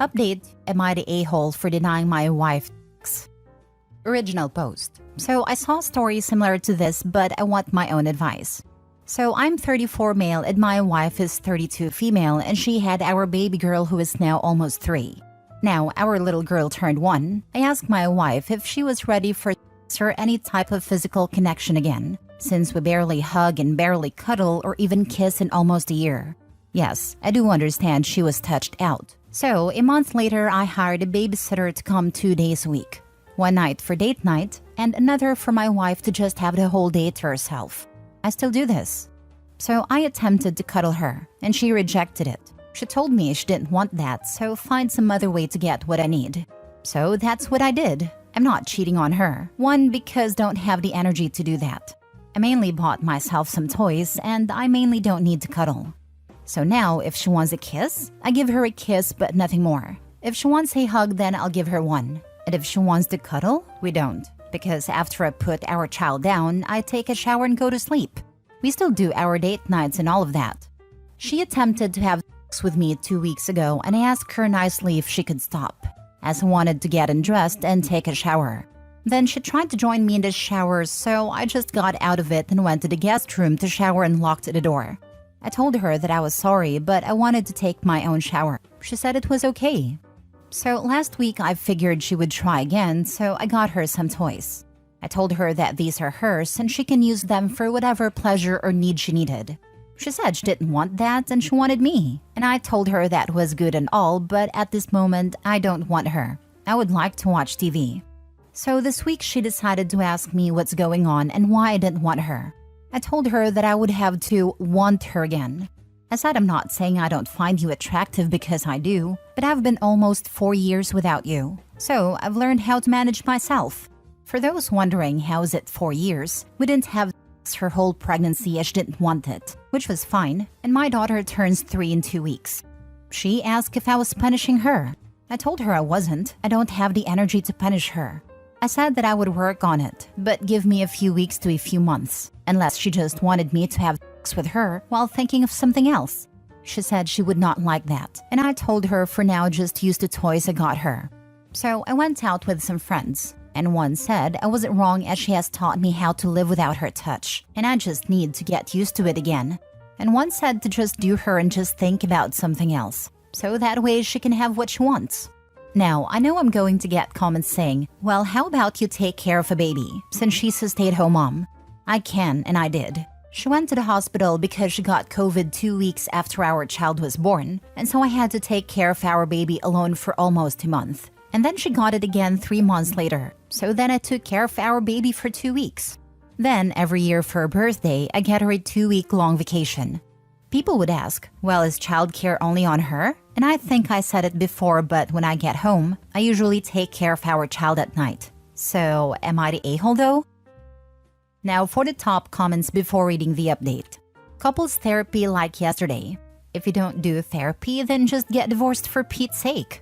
Update, am I the a-hole for denying my wife sex? Original post. So I saw a story similar to this, but I want my own advice. So I'm 34 male and my wife is 32 female, and she had our baby girl who is now almost 3. Now our little girl turned 1. I asked my wife if she was ready for sex or any type of physical connection again, since we barely hug and barely cuddle or even kiss in almost a year. Yes, I do understand she was touched out. So a month later, I hired a babysitter to come 2 days a week. One night for date night, and another for my wife to just have the whole day to herself. I still do this. So I attempted to cuddle her, and she rejected it. She told me she didn't want that, so find some other way to get what I need. So that's what I did. I'm not cheating on her. One, because don't have the energy to do that. I mainly bought myself some toys, and I mainly don't need to cuddle. So now, if she wants a kiss, I give her a kiss but nothing more. If she wants a hug, then I'll give her one. And if she wants to cuddle, we don't. Because after I put our child down, I take a shower and go to sleep. We still do our date nights and all of that. She attempted to have sex with me 2 weeks ago, and I asked her nicely if she could stop, as I wanted to get undressed and take a shower. Then she tried to join me in the shower, so I just got out of it and went to the guest room to shower and locked the door. I told her that I was sorry, but I wanted to take my own shower. She said it was okay. So last week I figured she would try again, so I got her some toys. I told her that these are hers and she can use them for whatever pleasure or need she needed. She said she didn't want that and she wanted me. And I told her that was good and all, but at this moment I don't want her. I would like to watch TV. So this week she decided to ask me what's going on and why I didn't want her. I told her that I would have to want her again. I said I'm not saying I don't find you attractive because I do, but I've been almost 4 years without you. So I've learned how to manage myself. For those wondering how is it 4 years, we didn't have sex her whole pregnancy as she didn't want it, which was fine, and my daughter turns 3 in 2 weeks. She asked if I was punishing her. I told her I wasn't. I don't have the energy to punish her. I said that I would work on it, but give me a few weeks to a few months, unless she just wanted me to have sex with her while thinking of something else. She said she would not like that, and I told her for now just use the toys I got her. So I went out with some friends, and one said I wasn't wrong as she has taught me how to live without her touch, and I just need to get used to it again. And one said to just do her and just think about something else, so that way she can have what she wants. Now, I know I'm going to get comments saying, well, how about you take care of a baby, since she's a stay-at-home mom? I can, and I did. She went to the hospital because she got COVID 2 weeks after our child was born, and so I had to take care of our baby alone for almost a month. And then she got it again 3 months later, so then I took care of our baby for 2 weeks. Then, every year for her birthday, I get her a 2-week-long vacation. People would ask, well, is childcare only on her? And I think I said it before, but when I get home, I usually take care of our child at night. So, am I the a-hole though? Now for the top comments before reading the update. Couples therapy like yesterday. If you don't do therapy, then just get divorced for Pete's sake.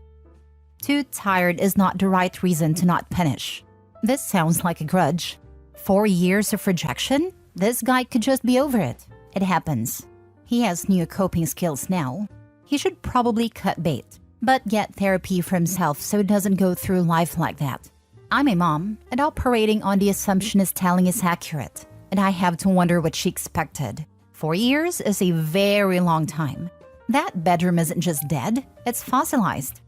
Too tired is not the right reason to not punish. This sounds like a grudge. 4 years of rejection? This guy could just be over it. It happens. He has new coping skills now. He should probably cut bait, but get therapy for himself so he doesn't go through life like that. I'm a mom, and operating on the assumption is telling is accurate, and I have to wonder what she expected. 4 years is a very long time. That bedroom isn't just dead, it's fossilized.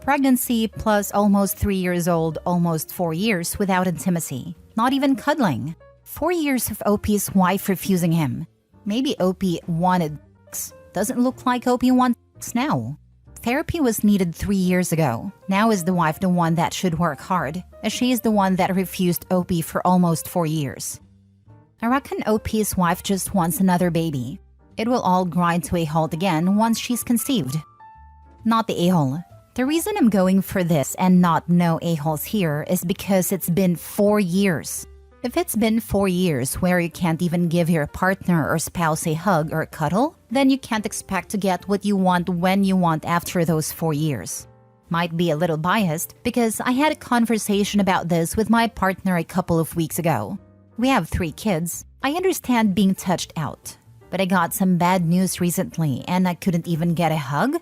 Pregnancy plus almost 3 years old, almost 4 years without intimacy, not even cuddling. 4 years of OP's wife refusing him. Maybe OP wanted sex. Doesn't look like OP wants sex now. Therapy was needed 3 years ago. Now is the wife the one that should work hard, as she is the one that refused OP for almost 4 years. I reckon OP's wife just wants another baby. It will all grind to a halt again once she's conceived. Not the a-hole. The reason I'm going for this and not no a-holes here is because it's been 4 years. If it's been 4 years where you can't even give your partner or spouse a hug or cuddle, then you can't expect to get what you want when you want after those 4 years. Might be a little biased because I had a conversation about this with my partner a couple of weeks ago. We have 3 kids. I understand being touched out, but I got some bad news recently and I couldn't even get a hug.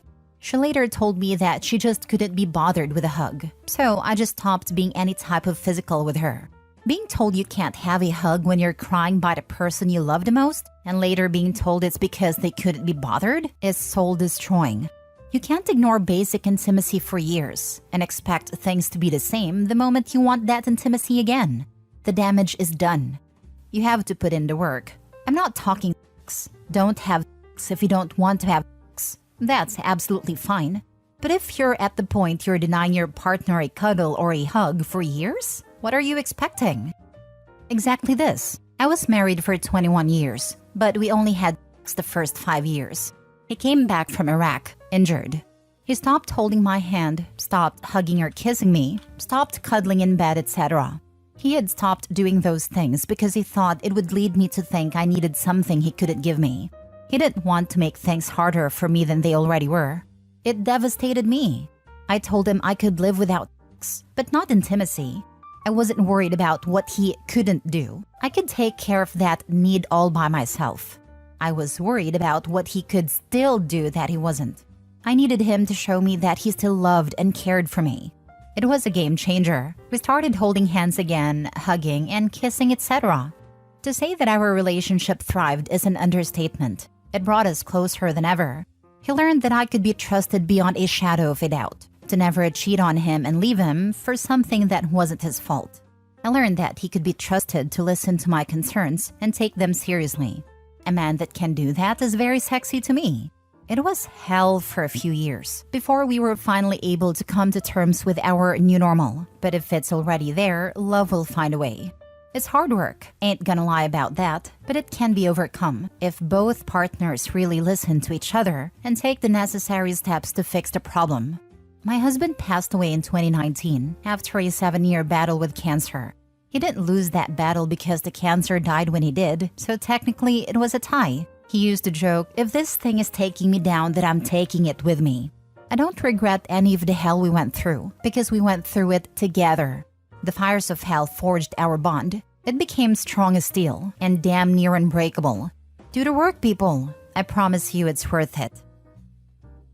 She later told me that she just couldn't be bothered with a hug, so I just stopped being any type of physical with her. Being told you can't have a hug when you're crying by the person you love the most, and later being told it's because they couldn't be bothered, is soul-destroying. You can't ignore basic intimacy for years and expect things to be the same the moment you want that intimacy again. The damage is done. You have to put in the work. I'm not talking sex. Don't have sex if you don't want to have sex. That's absolutely fine. But if you're at the point you're denying your partner a cuddle or a hug for years, what are you expecting? Exactly this. I was married for 21 years, but we only had sex the first 5 years. He came back from Iraq, injured. He stopped holding my hand, stopped hugging or kissing me, stopped cuddling in bed, etc. He had stopped doing those things because he thought it would lead me to think I needed something he couldn't give me. He didn't want to make things harder for me than they already were. It devastated me. I told him I could live without sex, but not intimacy. I wasn't worried about what he couldn't do. I could take care of that need all by myself. I was worried about what he could still do that he wasn't. I needed him to show me that he still loved and cared for me. It was a game changer. We started holding hands again, hugging and kissing, etc. To say that our relationship thrived is an understatement. It brought us closer than ever. He learned that I could be trusted beyond a shadow of a doubt, to never cheat on him and leave him for something that wasn't his fault. I learned that he could be trusted to listen to my concerns and take them seriously. A man that can do that is very sexy to me. It was hell for a few years before we were finally able to come to terms with our new normal. But if it's already there, love will find a way. It's hard work, ain't gonna lie about that, but it can be overcome if both partners really listen to each other and take the necessary steps to fix the problem. My husband passed away in 2019 after a 7-year battle with cancer. He didn't lose that battle because the cancer died when he did, so technically it was a tie. He used to joke, if this thing is taking me down, then I'm taking it with me. I don't regret any of the hell we went through, because we went through it together. The fires of hell forged our bond. It became strong as steel and damn near unbreakable. Do the work, people. I promise you it's worth it.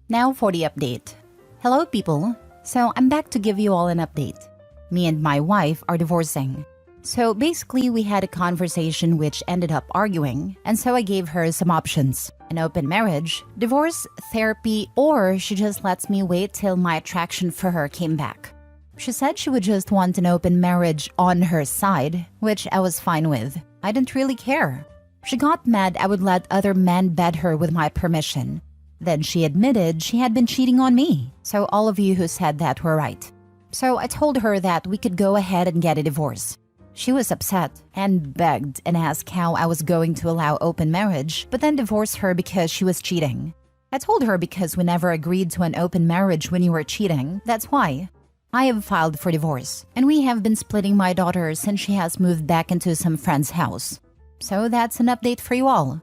Now for the update. Hello, people. So I'm back to give you all an update. Me and my wife are divorcing. So basically, we had a conversation which ended up arguing, and so I gave her some options. An open marriage, divorce, therapy, or she just lets me wait till my attraction for her came back. She said she would just want an open marriage on her side, which I was fine with. I didn't really care. She got mad I would let other men bed her with my permission. Then she admitted she had been cheating on me, so all of you who said that were right. So I told her that we could go ahead and get a divorce. She was upset and begged and asked how I was going to allow open marriage, but then divorce her because she was cheating. I told her because we never agreed to an open marriage when you were cheating, that's why. I have filed for divorce, and we have been splitting my daughter since she has moved back into some friend's house. So that's an update for you all.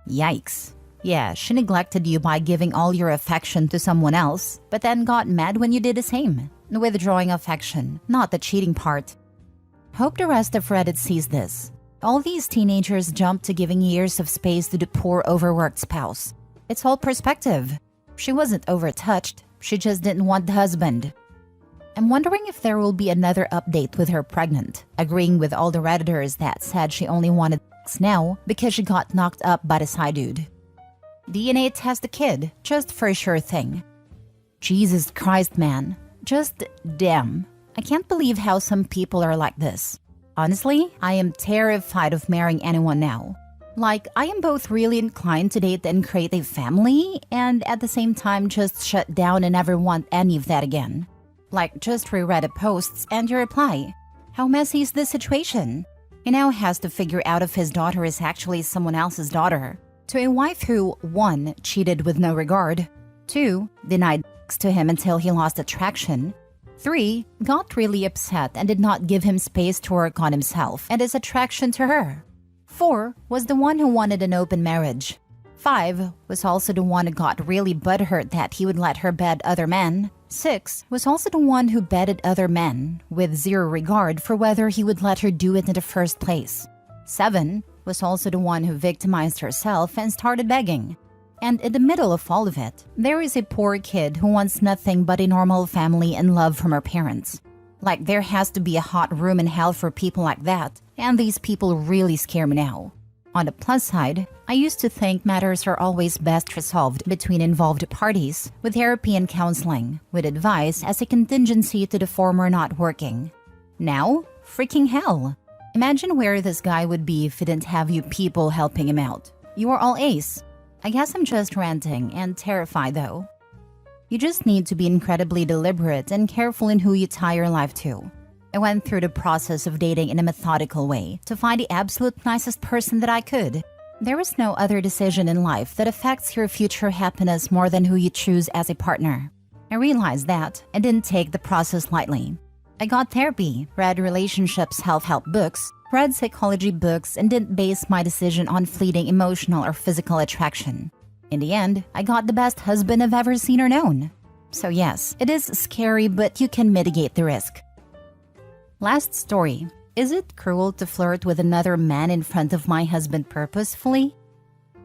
Yikes. Yeah, she neglected you by giving all your affection to someone else, but then got mad when you did the same. Withdrawing affection, not the cheating part. Hope the rest of Reddit sees this. All these teenagers jump to giving years of space to the poor overworked spouse. It's all perspective. She wasn't overtouched, she just didn't want the husband. I'm wondering if there will be another update with her pregnant, agreeing with all the Redditors that said she only wanted sex now because she got knocked up by the side dude. DNA test the kid, just for a sure thing. Jesus Christ, man. Just damn. I can't believe how some people are like this. Honestly, I am terrified of marrying anyone now. Like, I am both really inclined to date and create a family, and at the same time just shut down and never want any of that again. Like, just reread the posts and you reply. How messy is this situation? He now has to figure out if his daughter is actually someone else's daughter. To a wife who, 1, cheated with no regard, 2, denied sex to him until he lost attraction, 3, got really upset and did not give him space to work on himself and his attraction to her. 4, was the one who wanted an open marriage. 5, was also the one who got really butthurt that he would let her bed other men. 6, was also the one who bedded other men, with zero regard for whether he would let her do it in the first place. 7, was also the one who victimized herself and started begging. And in the middle of all of it, there is a poor kid who wants nothing but a normal family and love from her parents. Like there has to be a hot room in hell for people like that, and these people really scare me now. On the plus side, I used to think matters are always best resolved between involved parties, with therapy and counseling, with advice as a contingency to the former not working. Now, freaking hell. Imagine where this guy would be if he didn't have you people helping him out. You are all ace. I guess I'm just ranting and terrified though. You just need to be incredibly deliberate and careful in who you tie your life to. I went through the process of dating in a methodical way to find the absolute nicest person that I could. There is no other decision in life that affects your future happiness more than who you choose as a partner. I realized that and didn't take the process lightly. I got therapy, read relationships self-help books, read psychology books, and didn't base my decision on fleeting emotional or physical attraction. In the end, I got the best husband I've ever seen or known. So yes, it is scary, but you can mitigate the risk. Last story. Is it cruel to flirt with another man in front of my husband purposefully?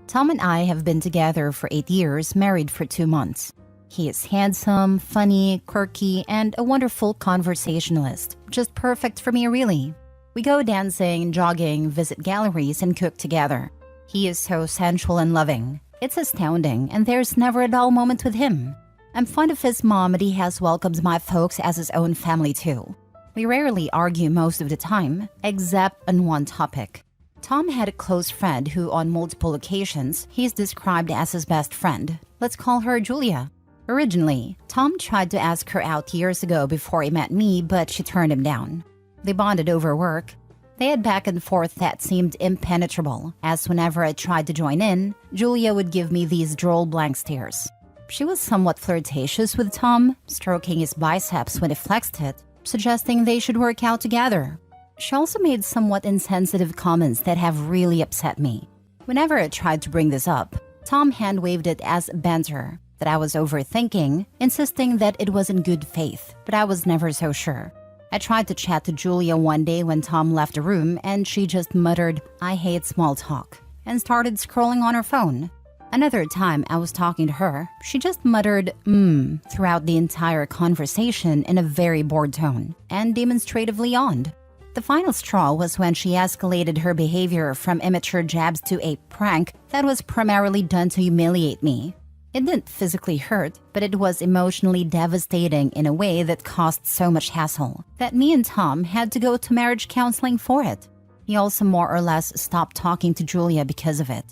Tom and I have been together for 8 years, married for 2 months. He is handsome, funny, quirky, and a wonderful conversationalist. Just perfect for me, really. We go dancing, jogging, visit galleries, and cook together. He is so sensual and loving. It's astounding, and there's never a dull moment with him. I'm fond of his mom, and he has welcomed my folks as his own family too. We rarely argue most of the time, except on one topic. Tom had a close friend who, on multiple occasions, he's described as his best friend. Let's call her Julia. Originally, Tom tried to ask her out years ago before he met me, but she turned him down. They bonded over work. They had back and forth that seemed impenetrable, as whenever I tried to join in, Julia would give me these droll blank stares. She was somewhat flirtatious with Tom, stroking his biceps when he flexed it, suggesting they should work out together. She also made somewhat insensitive comments that have really upset me. Whenever I tried to bring this up, Tom hand-waved it as banter, that I was overthinking, insisting that it was in good faith, but I was never so sure. I tried to chat to Julia one day when Tom left the room, and she just muttered, "I hate small talk," and started scrolling on her phone. Another time I was talking to her, she just muttered, throughout the entire conversation in a very bored tone, and demonstratively yawned. The final straw was when she escalated her behavior from immature jabs to a prank that was primarily done to humiliate me. It didn't physically hurt, but it was emotionally devastating in a way that caused so much hassle that me and Tom had to go to marriage counseling for it. He also more or less stopped talking to Julia because of it.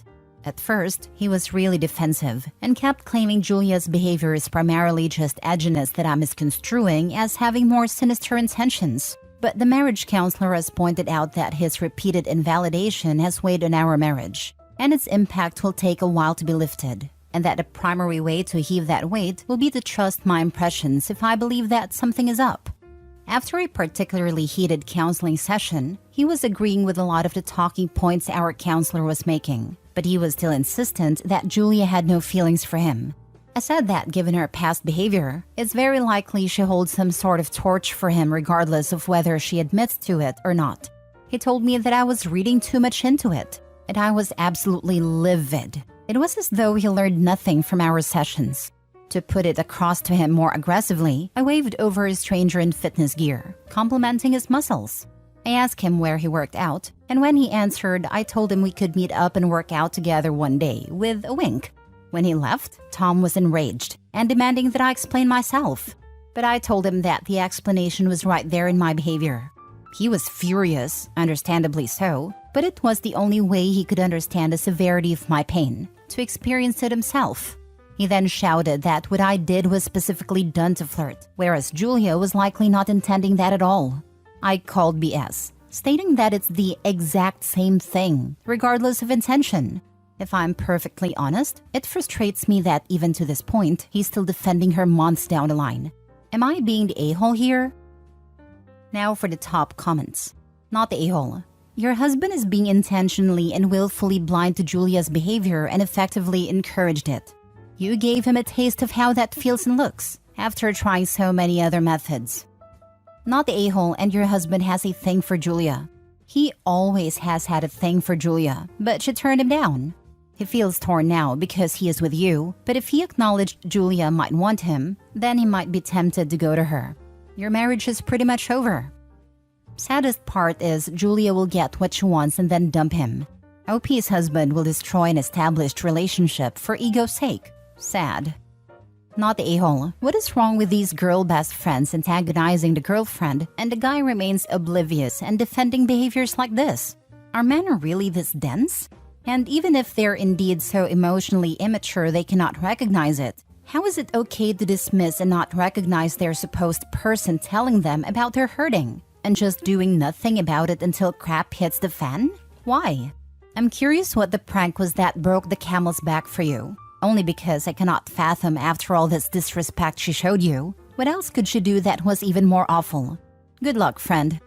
At first, he was really defensive and kept claiming Julia's behavior is primarily just edginess that I'm misconstruing as having more sinister intentions. But the marriage counselor has pointed out that his repeated invalidation has weighed on our marriage, and its impact will take a while to be lifted, and that the primary way to heave that weight will be to trust my impressions if I believe that something is up. After a particularly heated counseling session, he was agreeing with a lot of the talking points our counselor was making, but he was still insistent that Julia had no feelings for him. I said that given her past behavior, it's very likely she holds some sort of torch for him regardless of whether she admits to it or not. He told me that I was reading too much into it, and I was absolutely livid. It was as though he learned nothing from our sessions. To put it across to him more aggressively, I waved over a stranger in fitness gear, complimenting his muscles. I asked him where he worked out, and when he answered, I told him we could meet up and work out together one day, with a wink. When he left, Tom was enraged and demanding that I explain myself. But I told him that the explanation was right there in my behavior. He was furious, understandably so, but it was the only way he could understand the severity of my pain, to experience it himself. He then shouted that what I did was specifically done to flirt, whereas Julia was likely not intending that at all. I called BS, stating that it's the exact same thing, regardless of intention. If I'm perfectly honest, it frustrates me that even to this point, he's still defending her months down the line. Am I being the a-hole here? Now for the top comments. Not the a-hole. Your husband is being intentionally and willfully blind to Julia's behavior and effectively encouraged it. You gave him a taste of how that feels and looks, after trying so many other methods. Not the a-hole, and your husband has a thing for Julia. He always has had a thing for Julia, but she turned him down. He feels torn now because he is with you, but if he acknowledged Julia might want him, then he might be tempted to go to her. Your marriage is pretty much over. Saddest part is Julia will get what she wants and then dump him. OP's husband will destroy an established relationship for ego's sake. Sad. Not the a-hole. What is wrong with these girl best friends antagonizing the girlfriend and the guy remains oblivious and defending behaviors like this? Are men really this dense? And even if they're indeed so emotionally immature they cannot recognize it, how is it okay to dismiss and not recognize their supposed person telling them about their hurting and just doing nothing about it until crap hits the fan? Why? I'm curious what the prank was that broke the camel's back for you. Only because I cannot fathom after all this disrespect she showed you. What else could she do that was even more awful? Good luck, friend.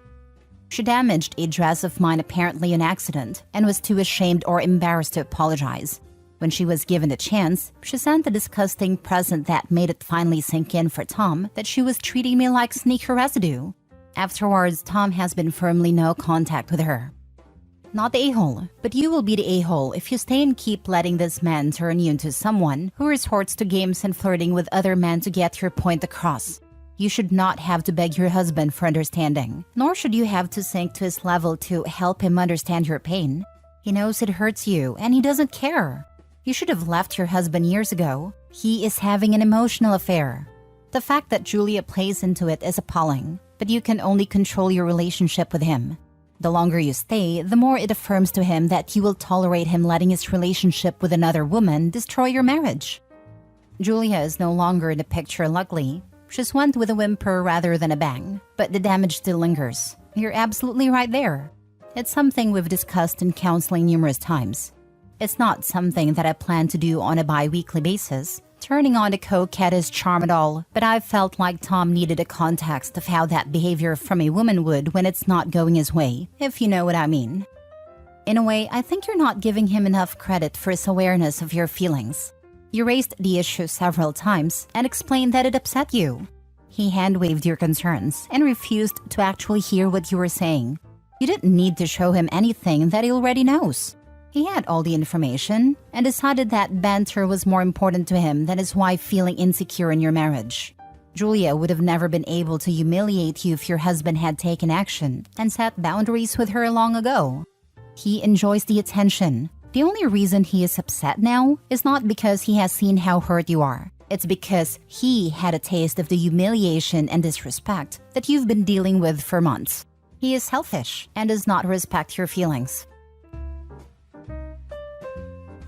She damaged a dress of mine apparently an accident and was too ashamed or embarrassed to apologize. When she was given the chance, she sent a disgusting present that made it finally sink in for Tom that she was treating me like sneaker residue. Afterwards, Tom has been firmly no contact with her. Not the a-hole, but you will be the a-hole if you stay and keep letting this man turn you into someone who resorts to games and flirting with other men to get your point across. You should not have to beg your husband for understanding, nor should you have to sink to his level to help him understand your pain. He knows it hurts you, and he doesn't care. You should have left your husband years ago. He is having an emotional affair. The fact that Julia plays into it is appalling, but you can only control your relationship with him. The longer you stay, the more it affirms to him that you will tolerate him letting his relationship with another woman destroy your marriage. Julia is no longer in the picture, luckily. She's went with a whimper rather than a bang, but the damage still lingers. You're absolutely right there. It's something we've discussed in counseling numerous times. It's not something that I plan to do on a bi-weekly basis. Turning on the coquette is charm at all, but I felt like Tom needed a context of how that behavior from a woman would when it's not going his way, if you know what I mean. In a way, I think you're not giving him enough credit for his awareness of your feelings. You raised the issue several times and explained that it upset you. He hand-waved your concerns and refused to actually hear what you were saying. You didn't need to show him anything that he already knows. He had all the information and decided that banter was more important to him than his wife feeling insecure in your marriage. Julia would have never been able to humiliate you if your husband had taken action and set boundaries with her long ago. He enjoys the attention. The only reason he is upset now is not because he has seen how hurt you are. It's because he had a taste of the humiliation and disrespect that you've been dealing with for months. He is selfish and does not respect your feelings.